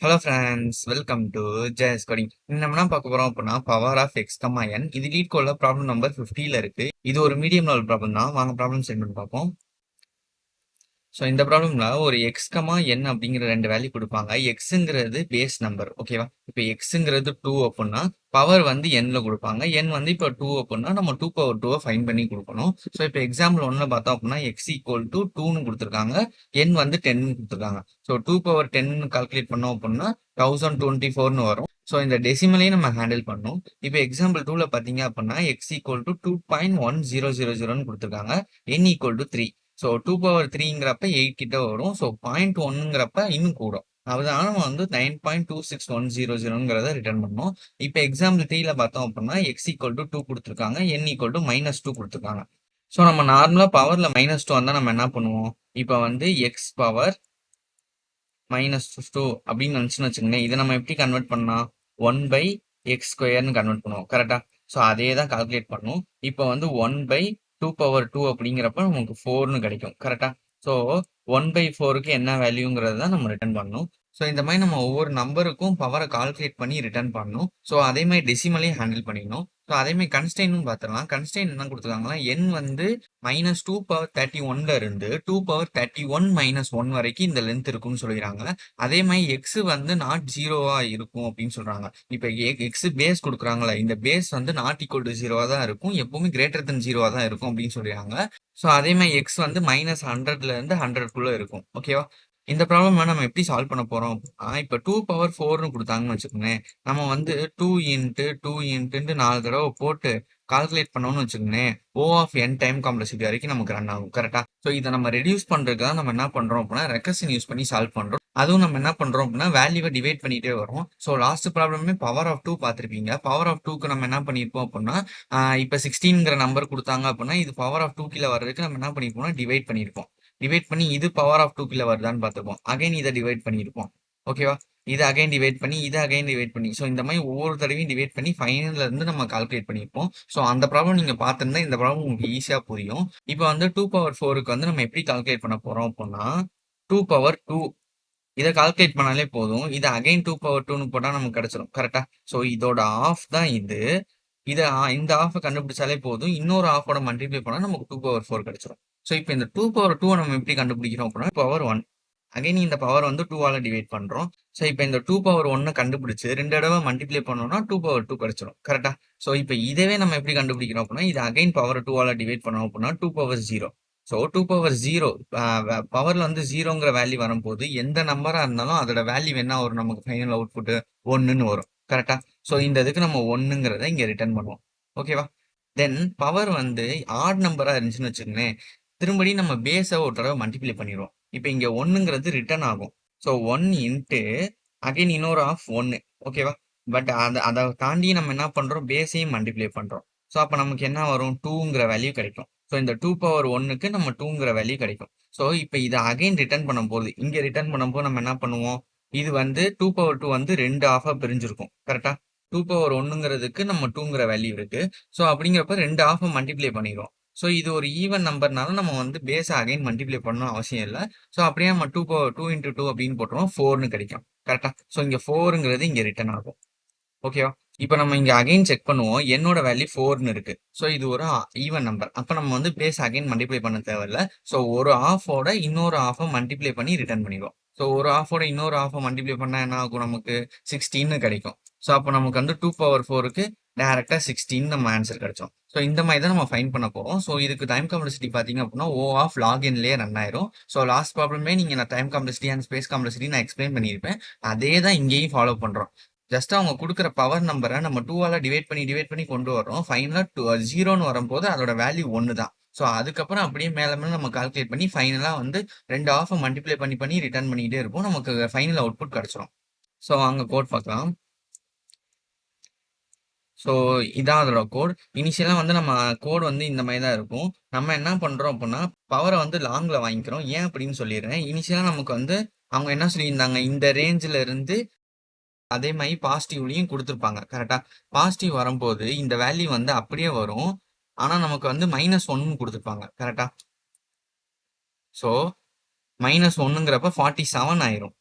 Hello friends, welcome to Jayas coding. நம்ம என்ன பார்க்க போறோம் அப்படின்னா பவர் ஆஃப் எக்ஸ் கமா என். இது லீட் கோட்ல ப்ராப்ளம் நம்பர் 50ல இருக்கு. இது ஒரு மீடியம் லெவல் ப்ராப்ளம் தான். வாங்க ப்ராப்ளம் சென்ட் பண்ணி பார்ப்போம். ஸோ இந்த ப்ராப்ளம்ல ஒரு எக்ஸ் கமா என் அப்படிங்கிற ரெண்டு வேல்யூ கொடுப்பாங்க. எக்ஸுங்கிறது பேஸ் நம்பர், ஓகேவா? இப்போ எக்ஸுங்கிறது 2 அப்படின்னா பவர் வந்து என்ல கொடுப்பாங்க. என் வந்து இப்போ 2 அப்படின்னா நம்ம 2 பவர் 2 ஃபைன் பண்ணி கொடுக்கணும். ஸோ இப்போ எக்ஸாம்பிள் ஒன்ல பார்த்தோம் அப்படின்னா எக்ஸ் ஈக்குவல் டு 2ன்னு கொடுத்துருக்காங்க. என் வந்து 10 கொடுத்துருக்காங்க. ஸோ 2 பவர் 10 கால்குலேட் பண்ணோம் அப்படின்னா 1024ன்னு வரும். ஸோ இந்த டெசிமலையும் நம்ம ஹேண்டில் பண்ணணும். இப்போ எக்ஸாம்பிள் 2ல பார்த்தீங்க அப்படின்னா எக்ஸ் ஈக்குவல் டு 2.1000ன்னு கொடுத்துருக்காங்க. N equal to 3. So 2 power 3ங்கிறப்ப 8 கிட்ட வரும். ஸோ 0.1ங்கிறப்ப இன்னும் கூடும். அதனால நம்ம வந்து 9.26100ங்கிறத ரிட்டர்ன் பண்ணோம். இப்போ எக்ஸாம்பிள் 3ல பார்த்தோம் அப்படின்னா எக்ஸ் ஈக்குவல் டு 2 கொடுத்துருக்காங்க. என் ஈக்குவல் டு -2 கொடுத்துருக்காங்க. ஸோ நம்ம நார்மலா பவர்ல -2 வந்தா நம்ம என்ன பண்ணுவோம்? இப்போ வந்து எக்ஸ் பவர் -2 அப்படின்னு நினைச்சுன்னு வச்சுக்கோங்களேன். இதை நம்ம எப்படி கன்வெர்ட் பண்ணா 1/x² கன்வெர்ட் பண்ணுவோம், கரெக்டா? ஸோ அதே தான் கால்குலேட் பண்ணும். இப்போ வந்து 1/2 பவர் 2 அப்படிங்கிறப்ப நமக்கு 4ன்னு கிடைக்கும், கரெக்டா? ஸோ 1/4க்கு என்ன வேல்யூங்கிறது தான் நம்ம ரிட்டர்ன் பண்ணணும். ஸோ இந்த மாதிரி நம்ம ஒவ்வொரு நம்பருக்கும் பவரை கால்குலேட் பண்ணி ரிட்டர்ன் பண்ணணும். ஸோ அதே மாதிரி டெசிமலையும் ஹேண்டில் பண்ணிடணும். ஸோ அதே மாதிரி கன்ஸ்டெயினும் பார்த்துடலாம். கன்ஸ்டெயின் என்ன கொடுத்துருக்காங்களா, n வந்து -2 பவர் 31ல இருந்து 2 பவர் 31 - 1 வரைக்கும் இந்த லென்த் இருக்கும்னு சொல்லிடுறாங்க. அதே மாதிரி எக்ஸ் வந்து நாட் ஜீரோவா இருக்கும் அப்படின்னு சொல்றாங்க. இப்போ எக்ஸ் பேஸ் கொடுக்குறாங்களா, இந்த பேஸ் வந்து நாட் ஈக்குவல் டு ஜீரோவா தான் இருக்கும், எப்பவுமே கிரேட்டர் தென் ஜீரோவா தான் இருக்கும் அப்படின்னு சொல்லிடுறாங்க. ஸோ அதே மாதிரி எக்ஸ் வந்து -100ல இருந்து 100க்குள்ள இருக்கும், ஓகேவா? இந்த ப்ராப்ளம் நம்ம எப்படி சால்வ் பண்ண போறோம் அப்படின்னா, இப்போ 2 பவர் 4ன்னு கொடுத்தாங்கன்னு வச்சுக்கோங்களேன். நம்ம வந்து 2 இன்ட்டு 2 இன்ட்டு 4 தடவை போட்டு கால்குலேட் பண்ணோம்னு வச்சுக்கோங்களேன். ஓ ஆஃப் என் டைம் காம்ப்ளெக்சிட்டி வரைக்கும் நமக்கு ரன் ஆகும், கரெக்டா? ஸோ இதை நம்ம ரெடியூஸ் பண்றதுக்கு தான் நம்ம என்ன பண்றோம் அப்படின்னா ரெக்கர்ஷன் யூஸ் பண்ணி சால்வ் பண்றோம். அதுவும் நம்ம என்ன பண்றோம் அப்படின்னா வேல்யூவை டிவைட் பண்ணிட்டே வரோம். ஸோ லாஸ்ட் ப்ராப்ளமே பவர் ஆஃப் 2 பார்த்துருப்பீங்க. பவர் ஆஃப் 2க்கு நம்ம என்ன பண்ணியிருப்போம் அப்படின்னா இப்போ 16ங்கிற நம்பர் கொடுத்தாங்க அப்படின்னா இது பவர் ஆஃப் 2 கீழே வர்றதுக்கு நம்ம என்ன பண்ணியிருப்போம்னா டிவைட் பண்ணியிருப்போம். டிவைட் பண்ணி இது பவர் ஆஃப் 2 கீழே வருதான்னு பார்த்துப்போம். அகைன் இதை டிவைட் பண்ணியிருப்போம், ஓகேவா? இது அகைன் டிவைட் பண்ணி இது அகைன் டிவைட் பண்ணி ஸோ இந்த மாதிரி ஒவ்வொரு தடவையும் டிவைட் பண்ணி ஃபைனல்ல இருந்து நம்ம கால்குலேட் பண்ணியிருப்போம். ஸோ அந்த ப்ராப்ளம் நீங்க பார்த்துருந்தா இந்த ப்ராப்ளம் உங்களுக்கு ஈஸியா புரியும். இப்போ வந்து 2 பவர் 4க்கு வந்து நம்ம எப்படி கால்குலேட் பண்ண போறோம் அப்படின்னா 2 பவர் 2 இதை கால்குலேட் பண்ணாலே போதும். இதை அகைன் 2 பவர் 2ன்னு போட்டா நமக்கு கிடைச்சிடும், கரெக்டா? ஸோ இதோட ஆஃப் தான் இது. இதை இந்த ஆஃபை கண்டுபிடிச்சாலே போதும். இன்னொரு ஆஃபோட மல்டிப்ளை பண்ணா நமக்கு 2 பவர் 4 கிடைச்சிடும். ஸோ இப்போ இந்த 2 பவர் 2 நம்ம எப்படி கண்டுபிடிக்கிறோம் அப்படின்னா பவர் 1 அகைன் இந்த பவர் வந்து 2ஆல டிவைட் பண்றோம். ஸோ இப்போ இந்த 2 பவர் 1 கண்டுபிடிச்சு 2 தடவை மல்டிப்ளை பண்ணோம்னா 2 பவர் 2 கிடைச்சிடும், கரெக்டா? ஸோ இப்போ இதவே நம்ம எப்படி கண்டுபிடிக்கிறோம் அப்படின்னா இது அகைன் பவர் 2ஆல டிவைட் பண்ணோம் அப்படின்னா 2 பவர் 0. ஸோ 2 பவர் 0 பவர்ல வந்து 0ங்கிற வேல்யூ வரும்போது எந்த நம்பரா இருந்தாலும் அதோட வேல்யூ என்ன வரும், நமக்கு ஃபைனல் அவுட்புட் 1ன்னு வரும், கரெக்டா? ஸோ இந்த இதுக்கு நம்ம 1ங்கிறத இங்க ரிட்டர்ன் பண்ணுவோம், ஓகேவா? தென் பவர் வந்து ஆட் நம்பரா இருந்துச்சுன்னு வச்சுக்கோங்களேன். திரும்படி நம்ம பேஸை ஒரு தடவை மல்டிப்ளை பண்ணிடுவோம். இப்போ இங்க 1ங்கிறது ரிட்டர்ன் ஆகும். ஸோ 1 இன்ட்டு அகைன் இன்னொரு ஆஃப் 1, ஓகேவா? பட் அதை தாண்டி நம்ம என்ன பண்றோம், பேஸையும் மல்டிப்ளை பண்றோம். ஸோ அப்போ நமக்கு என்ன வரும், 2ங்கிற வேல்யூ கிடைக்கும். ஸோ இந்த 2 பவர் 1க்கு நம்ம 2ங்கிற வேல்யூ கிடைக்கும். ஸோ இப்போ இதை அகைன் ரிட்டர்ன் பண்ணும்போது இங்க ரிட்டர்ன் பண்ணும்போது நம்ம என்ன பண்ணுவோம், இது வந்து 2 பவர் 2 வந்து 2 ஆஃபா பிரிஞ்சிருக்கும், கரெக்டா? 2 பவர் 1ங்கிறதுக்கு நம்ம 2ங்கிற வேல்யூ இருக்கு. ஸோ அப்படிங்கிறப்ப 2 ஆஃபை மல்டிப்ளை பண்ணிடுவோம். ஸோ இது ஒரு ஈவன் நம்பர்னால நம்ம வந்து பேஸை அகைன் மல்டிப்ளை பண்ணணும் அவசியம் இல்லை. ஸோ அப்படியே நம்ம 2 பவர் 2 இன்ட்டு 2 அப்படின்னு போட்டுருவோம், 4ன்னு கிடைக்கும், கரெக்டா? ஸோ இங்க 4ங்கிறது இங்க ரிட்டர்ன் ஆகும், ஓகேவா? இப்போ நம்ம இங்க அகைன் செக் பண்ணுவோம். என்னோட வேல்யூ 4ன்னு இருக்கு. ஸோ இது ஒரு ஈவன் நம்பர். அப்போ நம்ம வந்து பேஸ் அகைன் மல்டிப்ளை பண்ண தேவையில்ல. ஸோ ஒரு ஆஃபோட இன்னொரு ஆஃபை மல்டிப்ளை பண்ணி ரிட்டர்ன் பண்ணிடுவோம். ஸோ ஒரு ஆஃபோட இன்னொரு ஆஃபை மல்டிப்ளை பண்ணா என்ன ஆகும், நமக்கு 16ன்னு கிடைக்கும். ஸோ அப்போ நமக்கு வந்து 2 பவர் 4க்கு டேரக்டா 16 நம்ம ஆன்சர் கிடைச்சோம். ஸோ இந்த மாதிரி தான் நம்ம ஃபைன் பண்ண போறோம். ஸோ இதுக்கு டைம் காம்ப்ளெக்சிட்டி பார்த்தீங்க அப்படின்னா ஓ ஆஃப் லாகின்லேயே ரன் ஆயிரும். ஸோ லாஸ்ட் ப்ராப்ளமே நீங்க நான் time complexity and space complexity நான் எக்ஸ்பிளைன் பண்ணியிருப்பேன். அதே தான் இங்கேயும் ஃபாலோ பண்றோம். ஜஸ்ட் அவங்க கொடுக்குற பவர் நம்பரை நம்ம 2ஆல டிவைட் பண்ணி கொண்டு வரோம். ஃபைனலா 0ன்னு வரும்போது அதோட வேல்யூ 1 தான். ஸோ அதுக்கப்புறம் அப்படியே மேல மேல நம்ம கால்குலேட் பண்ணி ஃபைனலா வந்து 2 ஆஃபை மல்டிப்ளை பண்ணி ரிட்டர்ன் பண்ணிட்டே இருப்போம். நமக்கு ஃபைனல் அவுட்புட் கிடைச்சிரும். ஸோ அங்க கோட் பார்க்கலாம். ஸோ இதான் அதோட கோட். இனிஷியலாக வந்து நம்ம கோட் வந்து இந்த மாதிரி தான் இருக்கும். நம்ம என்ன பண்ணுறோம் அப்படின்னா பவரை வந்து லாங்கில் வாங்கிக்கிறோம். ஏன் அப்படின்னு சொல்லிடுறேன். இனிஷியலாக நமக்கு வந்து அவங்க என்ன சொல்லியிருந்தாங்க, இந்த ரேஞ்சில் இருந்து அதே மாதிரி பாசிட்டிவ்லையும் கொடுத்துருப்பாங்க, கரெக்டா? பாசிட்டிவ் வரும்போது இந்த வேல்யூ வந்து அப்படியே வரும். ஆனால் நமக்கு வந்து -1 கொடுத்துருப்பாங்க, கரெக்டா? ஸோ -1ங்கிறப்ப 47 ஆயிரும்.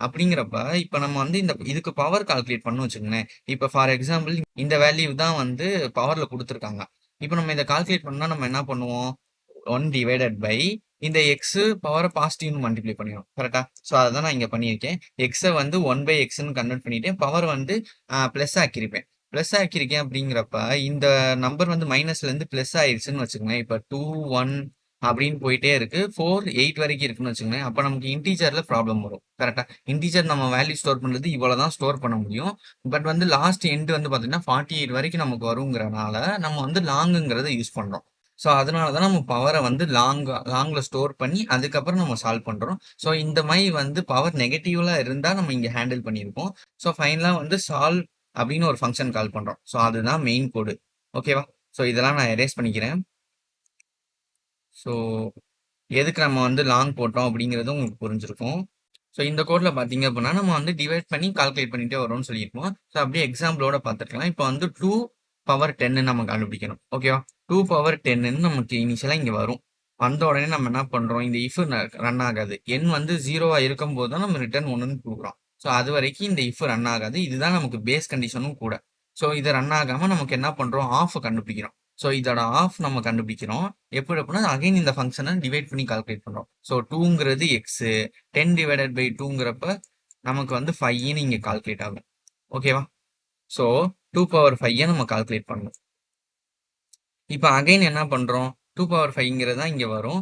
அப்படிங்கிறப்ப இப்ப நம்ம வந்து இதுக்கு பவர் கால்குலேட் பண்ணணும் வச்சுக்கோங்களேன். இப்ப ஃபார் எக்ஸாம்பிள் இந்த வேல்யூ தான் வந்து பவர்ல குடுத்துருக்காங்க. இப்ப நம்ம இத கால்குலேட் பண்ணா நம்ம என்ன பண்ணுவோம்? 1 டிவைடட் பை இந்த எக்ஸ் பவர பாசிட்டிவ்னு மல்டிப்ளை பண்ணிரும். கரெக்ட்டா? ஸோ அததான் நான் இங்க பண்ணியிருக்கேன். எக்ஸ வந்து 1 பை எக்ஸ்ன்னு கன்வெர்ட் பண்ணிட்டேன். பவர் வந்து பிளஸ் ஆக்கியிருப்பேன். பிளஸ் ஆக்கியிருக்கேன் அப்படிங்கிறப்ப இந்த நம்பர் வந்து மைனஸ்லேருந்து பிளஸ் ஆயிருச்சுன்னு வச்சுக்கோங்களேன். இப்ப 2, 1 அப்படின்னு போயிட்டே இருக்கு. 4, 8 வரைக்கும் இருக்குன்னு வச்சுக்கோங்களேன். அப்ப நமக்கு இன்டிஜர்ல ப்ராப்ளம் வரும். கரெக்ட்டா? இன்டிஜர் நம்ம வேல்யூ ஸ்டோர் பண்றது இவ்வளவுதான் ஸ்டோர் பண்ண முடியும். பட் வந்து லாஸ்ட் எண்ட் வந்து பாத்தீங்கன்னா 48 வரைக்கும் நமக்கு வருங்கிறனால நம்ம வந்து லாங்குங்கிறத யூஸ் பண்றோம். ஸோ அதனால தான் நம்ம பவரை வந்து லாங்ல ஸ்டோர் பண்ணி அதுக்கப்புறம் நம்ம சால்வ் பண்றோம். ஸோ இந்த மாதிரி வந்து பவர் நெகட்டிவ்ல இருந்தா நம்ம இங்க ஹேண்டில் பண்ணியிருக்கோம். ஸோ ஃபைனலா வந்து சால்வ் அப்படின்னு ஒரு ஃபங்க்ஷன் கால் பண்றோம். ஸோ அதுதான் மெயின் கோடு. ஓகேவா? ஸோ இதெல்லாம் நான் எரேஸ் பண்ணிக்கிறேன். ஸோ எதுக்கு நம்ம வந்து லாங் போட்டோம் அப்படிங்கிறது உங்களுக்கு புரிஞ்சிருக்கும். ஸோ இந்த கோட்ல பார்த்தீங்க அப்படின்னா நம்ம வந்து டிவைட் பண்ணி கால்குலேட் பண்ணிட்டே வரோம்னு சொல்லியிருப்போம். ஸோ அப்படியே எக்ஸாம்பிளோட பார்த்துருக்கலாம். இப்போ வந்து 2 பவர் 10 நம்ம கண்டுபிடிக்கணும். ஓகேவா? 2 பவர் 10 நமக்கு இனிஷியலாக இங்கே வரும். வந்த உடனே நம்ம என்ன பண்ணுறோம்? இந்த இஃப் ரன் ஆகாது. எண் வந்து 0வா இருக்கும்போது தான் நம்ம ரிட்டர்ன் 1ன்னு கொடுக்குறோம். ஸோ அது வரைக்கும் இந்த இஃப் ரன் ஆகாது. இதுதான் நமக்கு பேஸ் கண்டிஷனும் கூட. ஸோ இது ரன் ஆகாமல் நமக்கு என்ன பண்ணுறோம்? ஆஃப் கண்டுபிடிக்கிறோம். ஸோ இதோட ஆஃப் நம்ம கண்டுபிடிக்கிறோம். எப்படி அப்படின்னா அகைன் இந்த ஃபங்க்ஷனை டிவைட் பண்ணி கால்குலேட் பண்ணுறோம். ஸோ 2ங்கிறது எக்ஸு 10 டிவைடட் பை 2ங்கிறப்ப நமக்கு வந்து 5ன்னு இங்கே கால்குலேட் ஆகும். ஓகேவா? ஸோ 2 பவர் 5 நம்ம கால்குலேட் பண்ணணும். இப்போ அகைன் என்ன பண்ணுறோம்? 2 பவர் 5ங்கிறது தான் இங்கே வரும்.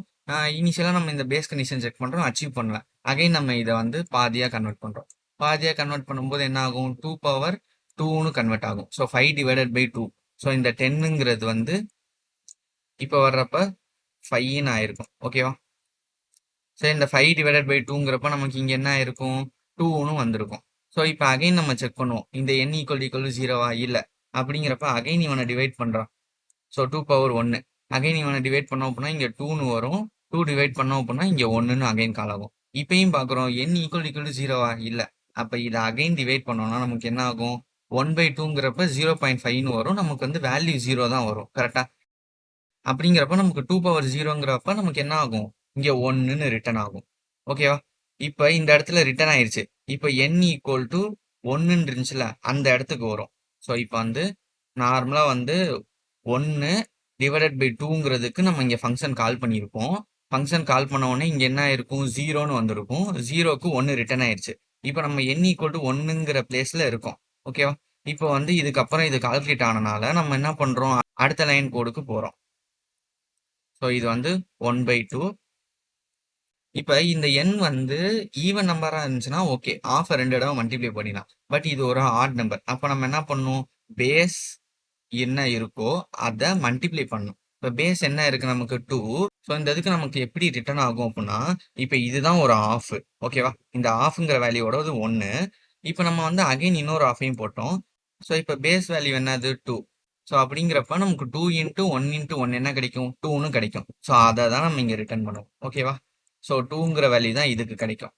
இனிஷியலாக நம்ம இந்த பேஸ் கண்டிஷன் செக் பண்ணுறோம், அச்சீவ் பண்ணல. அகைன் நம்ம இதை வந்து பாதியாக கன்வெர்ட் பண்ணுறோம். பாதியாக கன்வெர்ட் பண்ணும்போது என்ன ஆகும்? 2 பவர் 2ன்னு கன்வெர்ட் ஆகும். So 5 divided by 2. ஸோ இந்த 10ங்கிறது வந்து இப்போ வர்றப்ப 5ன்னு ஆயிருக்கும். ஓகேவா? சரி இந்த 5 டிவைடட் பை 2ங்கிறப்ப நமக்கு இங்கே என்ன ஆயிருக்கும்? 2ன்னு வந்திருக்கும். ஸோ இப்போ அகைன் நம்ம செக் பண்ணுவோம். இந்த n ஈக்குவல் 0வா? இல்லை. அப்படிங்கிறப்ப அகைன் இவனை டிவைட் பண்ணுறான். So 2 power 1. அகைன் இவனை டிவைட் பண்ணோம் அப்படின்னா இங்கே 2ன்னு வரும். 2 டிவைட் பண்ணோம் அப்படின்னா இங்கே 1ன்னு அகைன் கால் ஆகும். இப்பயும் பார்க்குறோம் n ஈக்குவல் 0வா? இல்லை. அப்போ இதை அகைன் டிவைட் பண்ணோம்னா நமக்கு என்ன ஆகும்? 1 பை 2ங்கிறப்ப 0.5ன்னு வரும். நமக்கு வந்து வேல்யூ 0 தான் வரும். கரெக்டா? அப்படிங்கிறப்ப நமக்கு 2 பவர் 0ங்கிறப்ப நமக்கு என்ன ஆகும்? இங்கே 1ன்னு ரிட்டர்ன் ஆகும். ஓகேவா? இப்போ இந்த இடத்துல ரிட்டர்ன் ஆயிருச்சு. இப்போ n ஈக்குவல் டு 1ன்னு இருந்துச்சுல அந்த இடத்துக்கு வரும். ஸோ இப்போ வந்து நார்மலாக வந்து 1 டிவைடட் பை 2ங்கிறதுக்கு நம்ம இங்கே ஃபங்க்ஷன் கால் பண்ணியிருப்போம். ஃபங்க்ஷன் கால் பண்ண உடனே இங்கே என்ன இருக்கும்? 0ன்னு வந்திருக்கும். 0க்கு 1 ரிட்டர்ன் ஆயிருச்சு. இப்போ நம்ம n ஈக்குவல் டு 1ங்கிற பிளேஸில் இருக்கோம். ஓகேவா? இப்போ வந்து இதுக்கப்புறம் இது கால்குலேட் ஆனனால நம்ம என்ன பண்ணுறோம்? அடுத்த லைன் கோடுக்கு போகிறோம். ஸோ இது வந்து 1/2. இப்போ இந்த எண் வந்து ஈவன் நம்பரா இருந்துச்சுன்னா ஓகே, ஆஃப் 2 தடவை மல்டிப்ளை பண்ணிடலாம். பட் இது ஒரு ஆட் நம்பர். அப்போ நம்ம என்ன பண்ணணும்? பேஸ் என்ன இருக்கோ அதை மல்டிப்ளை பண்ணணும். இப்போ பேஸ் என்ன இருக்கு நமக்கு? 2. ஸோ இந்த இதுக்கு நமக்கு எப்படி ரிட்டர்ன் ஆகும் அப்படின்னா, இப்போ இதுதான் ஒரு ஆஃப். ஓகேவா? இந்த ஆஃப்ங்கிற வேல்யூவோட 1. இப்போ நம்ம வந்து அகைன் இன்னொரு ஆஃபையும் போட்டோம். ஸோ இப்போ பேஸ் வேல்யூ என்னது? 2. ஸோ அப்படிங்கிறப்ப நமக்கு 2 இன்ட்டு 1 இன்ட்டு 1 என்ன கிடைக்கும்? 2ன்னு கிடைக்கும். ஸோ அதை தான் நம்ம இங்கே ரிட்டர்ன் பண்ணுவோம். ஓகேவா? ஸோ 2ங்கிற வேல்யூ தான் இதுக்கு கிடைக்கும்.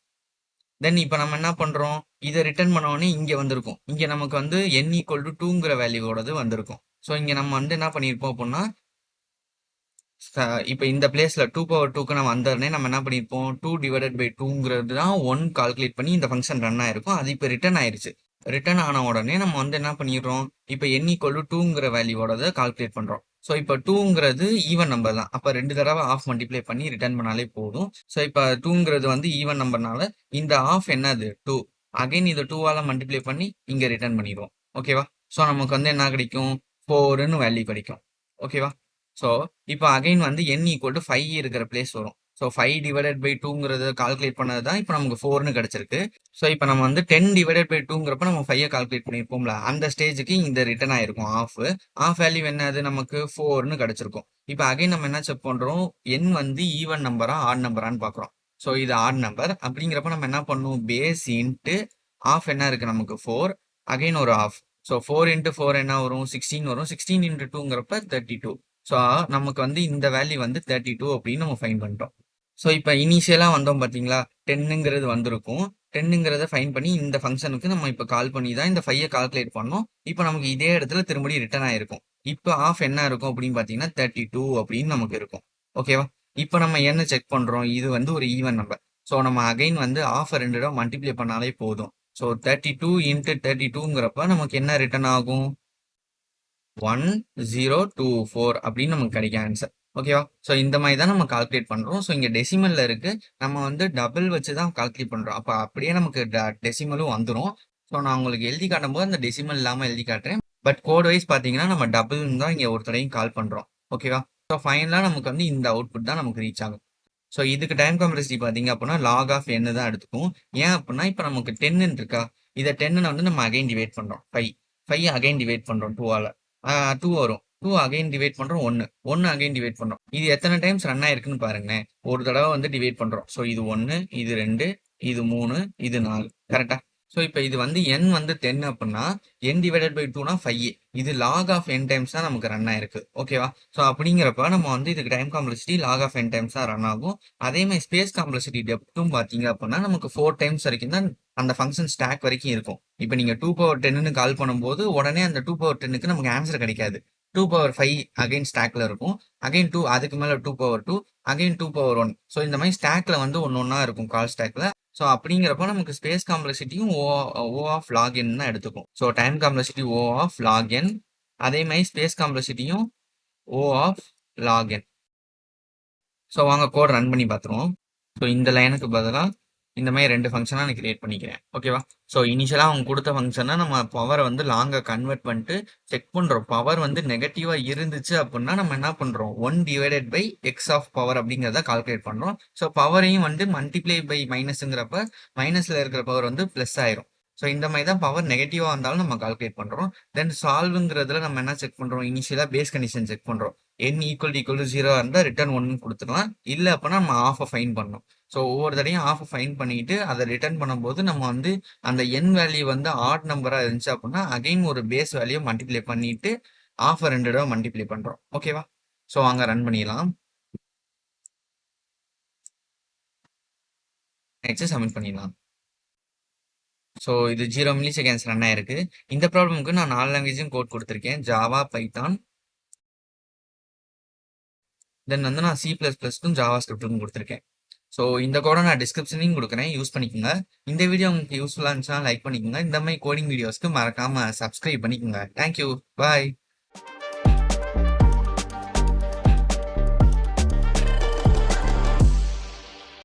தென் இப்போ நம்ம என்ன பண்ணுறோம்? இதை ரிட்டர்ன் பண்ண உடனே இங்கே வந்திருக்கும். இங்கே நமக்கு வந்து n ஈக்குவல் டு 2ங்கிற வேல்யூவோடது வந்திருக்கும். ஸோ இங்கே நம்ம வந்து என்ன பண்ணியிருப்போம் அப்படின்னா, இப்போ இந்த பிளேஸில் 2 பவர் 2க்கு நம்ம வந்தோடனே நம்ம என்ன பண்ணியிருப்போம்? 2 டிவைடட் பை 2ங்கிறது தான் 1 கால்குலேட் பண்ணி இந்த ஃபங்க்ஷன் ரன் ஆயிருக்கும். அது இப்போ ரிட்டர்ன் ஆயிருச்சு. ரிட்டர்ன் ஆன உடனே நம்ம வந்து என்ன பண்ணிடுறோம்? இப்போ n ஈக்குவல் டு 2ங்கிற வேல்யூவோடத கால்குலேட் பண்ணுறோம். ஸோ இப்போ 2ங்கிறது ஈவன் நம்பர் தான். அப்போ 2 தடவை ஆஃப் மல்டிப்ளை பண்ணி ரிட்டர்ன் பண்ணாலே போதும். ஸோ இப்போ 2ங்கிறது வந்து ஈவன் நம்பர்னால இந்த ஆஃப் என்னது? 2. அகைன் இதை 2ஆல் மல்டிப்ளை பண்ணி இங்கே ரிட்டர்ன் பண்ணிடுவோம். ஓகேவா? ஸோ நமக்கு வந்து என்ன கிடைக்கும்? 4ன்னு வேல்யூ கிடைக்கும். ஓகேவா? ஸோ இப்போ அகைன் வந்து n ஈக்குவல் டு 5 இருக்கிற பிளேஸ் வரும். ஸோ 5 டிவைடட் பை 2ங்கிறத கால்குலேட் பண்ணது தான் இப்போ நமக்கு 4ன்னு கிடைச்சிருக்கு. ஸோ இப்போ நம்ம வந்து 10 டிவைடட் பை 2ங்கிறப்ப நம்ம 5 கால்குலேட் பண்ணியிருப்போம்ல, அந்த ஸ்டேஜுக்கு இந்த ரிட்டர்ன் ஆயிருக்கும் ஆஃப். ஆஃப் வேல்யூ என்னது? நமக்கு 4ன்னு கிடைச்சிருக்கும். இப்போ அகைன் நம்ம என்ன செக் பண்ணுறோம்? n வந்து ஈவன் நம்பரா ஆட் நம்பரான்னு பார்க்குறோம். ஸோ இது ஆட் நம்பர். அப்படிங்கிறப்ப நம்ம என்ன பண்ணுவோம்? பேஸ் இன்ட்டு ஆஃப் என்ன இருக்குது நமக்கு? 4. அகைன் ஒரு ஆஃப். ஸோ 4 இன்ட்டு 4 என்ன வரும்? 16 வரும். 16 இன்ட்டு 2ங்கிறப்ப 32. ஸோ நமக்கு வந்து இந்த வேல்யூ வந்து 32 அப்படின்னு நம்ம ஃபைன் பண்ணிட்டோம். ஸோ இப்போ இனிஷியலாக வந்தோம் பார்த்தீங்களா? 10ங்கிறது வந்திருக்கும். 10ங்கிறத ஃபைன் பண்ணி இந்த ஃபங்க்ஷனுக்கு நம்ம இப்போ கால் பண்ணி தான் இந்த 5 கால்குலேட் பண்ணோம். இப்போ நமக்கு இதே இடத்துல திரும்படி ரிட்டர்ன் ஆயிருக்கும். இப்போ ஆஃப் என்ன இருக்கும் அப்படின்னு பார்த்தீங்கன்னா 32 அப்படின்னு நமக்கு இருக்கும். ஓகேவா? இப்போ நம்ம என்ன செக் பண்ணுறோம்? இது வந்து ஒரு ஈவன் நம்பர். ஸோ நம்ம அகைன் வந்து ஆஃப் 2 தடவை மல்டிப்ளை பண்ணாலே போதும். ஸோ 32 இன்ட்டு 32ங்கிறப்ப நமக்கு என்ன ரிட்டர்ன் ஆகும்? 1024 அப்படின்னு நமக்கு கிடைக்கும் ஆன்சர். ஓகேவா? ஸோ இந்த மாதிரி தான் நம்ம கால்குலேட் பண்றோம். ஸோ இங்க டெசிமல்ல இருக்கு. நம்ம வந்து டபுள் வச்சு தான் கால்குலேட் பண்றோம். அப்ப அப்படியே நமக்கு டெசிமலும் வந்துரும். ஸோ நான் உங்களுக்கு எழுதி காட்டும்போது அந்த டெசிமல் இல்லாம எழுதி காட்டுறேன். பட் கோட் வைஸ் பாத்தீங்கன்னா நம்ம டபுள்னு தான் இங்க ஒரு தடவையும் கால் பண்றோம். ஓகேவா? ஸோ ஃபைனலா நமக்கு வந்து இந்த அவுட்புட் தான் நமக்கு ரீச் ஆகும். ஸோ இதுக்கு டைம் காம்ப்ளெக்சிட்டி பார்த்தீங்க அப்படின்னா லாக் ஆஃப் n தான் எடுத்துக்கும். ஏன் அப்படின்னா இப்போ நமக்கு 10 இருக்கா, இதை 10 வந்து நம்ம அகைன் டிவைட் பண்ணுறோம் 5 அகைன் டிவைட் பண்ணுறோம் 2ஆல் 2 வரும். 2 அகைன் டிவைட் பண்ணுறோம் 1 அகைன் டிவைட் பண்ணுறோம். இது எத்தனை டைம்ஸ் ரன் ஆயிருக்குன்னு பாருங்களேன். ஒரு தடவை வந்து டிவைட் பண்ணுறோம். ஸோ இது 1, இது 2, இது 3, இது 4. கரெக்டா? ஸோ இப்போ இது வந்து n வந்து 10 அப்படின்னா n டிவைடட் பை 2னா 5. இது லாக் ஆஃப் n டைம்ஸ் தான் நமக்கு ரன் ஆயிருக்கு. ஓகேவா? ஸோ அப்படிங்கிறப்ப நம்ம வந்து இதுக்கு time complexity log of n times தான் ரன் ஆகும். அதே மாதிரி ஸ்பேஸ் காம்ப்ளெக்சிட்டி டெப்த்தும் பார்த்தீங்க அப்படின்னா நமக்கு 4 டைம்ஸ் வரைக்கும் தான் அந்த ஃபங்க்ஷன் ஸ்டாக் வரைக்கும் இருக்கும். இப்போ நீங்க 2 power 10ன்னு கால் பண்ணும்போது உடனே அந்த 2 power 10க்கு நமக்கு ஆன்சர் கிடைக்காது. 2 power 5 அகைன் ஸ்டாக்ல இருக்கும். அகைன் 2 அதுக்கு மேல 2 power 2 அகைன் 2 power 1. ஸோ இந்த மாதிரி ஸ்டாக்ல வந்து ஒன்னொன்னா இருக்கும் கால் ஸ்டாக்ல. ஸோ அப்படிங்கிறப்ப நமக்கு ஸ்பேஸ் காம்ப்ளெக்சிட்டியும் ஓ ஆஃப் லாக் என் தான் எடுத்துக்கும். So time complexity O of log n, அதே மாதிரி ஸ்பேஸ் காம்ப்ளெக்சிட்டியும் O of log n. So வாங்க கோட் ரன் பண்ணி பார்த்துருவோம். ஸோ இந்த லைனுக்கு பதிலாக இந்த மாதிரி 2 ஃபங்க்ஷனாக நான் கிரியேட் பண்ணிக்கிறேன். ஓகேவா? ஸோ இனிஷியலாக அவங்க கொடுத்த ஃபங்க்ஷனை நம்ம பவரை வந்து லாங்காக கன்வெர்ட் பண்ணிட்டு செக் பண்ணுறோம். பவர் வந்து நெகட்டிவாக இருந்துச்சு அப்படின்னா நம்ம என்ன பண்ணுறோம்? 1 divided by x of power அப்படிங்கிறத கால்குலேட் பண்ணுறோம். ஸோ பவரையும் வந்து மல்டிப்ளை பை மைனஸுங்கிறப்ப மைனஸில் இருக்கிற பவர் வந்து ப்ளஸ் ஆயிரும். ஸோ இந்த மாதிரி தான் பவர் நெகட்டிவாக இருந்தாலும் நம்ம கால்குலேட் பண்ணுறோம். தென் சால்வுங்கிறதுல நம்ம என்ன செக் பண்ணுறோம்? இனிஷியலாக பேஸ் கண்டிஷன் செக் பண்ணுறோம். n ஈக்குவல் டு 0 இருந்தால் ரிட்டர்ன் 1 கொடுத்துக்கலாம். இல்லை அப்படின்னா நம்ம ஆஃபை ஃபைன் பண்ணணும். ஸோ ஒவ்வொரு தடையும் ஆஃப் ஃபைன் பண்ணிட்டு அதை ரிட்டர்ன் பண்ணும்போது நம்ம வந்து அந்த என் வேல்யூ வந்து ஆட் நம்பராக இருந்துச்சு அப்படின்னா அகைன் ஒரு பேஸ் வேல்யூ மல்டிப்ளை பண்ணிட்டு ஆஃப் 2 தடவை மல்டிப்ளை பண்ணுறோம். ஓகேவா? ஸோ அங்கே ரன் பண்ணிடலாம். நெக்ஸ்ட் சப்மிட் பண்ணிடலாம். ஸோ இது 0 மில்லி செகண்ட்ஸ் ரன் ஆயிருக்கு. இந்த ப்ராப்ளமுக்கு நான் 4 லாங்குவேஜும் கோட் கொடுத்துருக்கேன். ஜாவா, பைத்தான், தென் வந்து நான் C++க்கும் ஜாவா ஸ்கிரிப்ட்டுக்கும் கொடுத்துருக்கேன். ஸோ இந்த கோடை நான் டிஸ்கிரிப்ஷனையும் கொடுக்குறேன், யூஸ் பண்ணிக்கோங்க. இந்த வீடியோ உங்களுக்கு யூஸ்ஃபுல்லாக இருந்துச்சுன்னா லைக் பண்ணிக்கோங்க. இந்த மாதிரி கோடிங் வீடியோஸ்க்கு மறக்காமல் சப்ஸ்கிரைப் பண்ணிக்கோங்க. தேங்க்யூ, பாய்.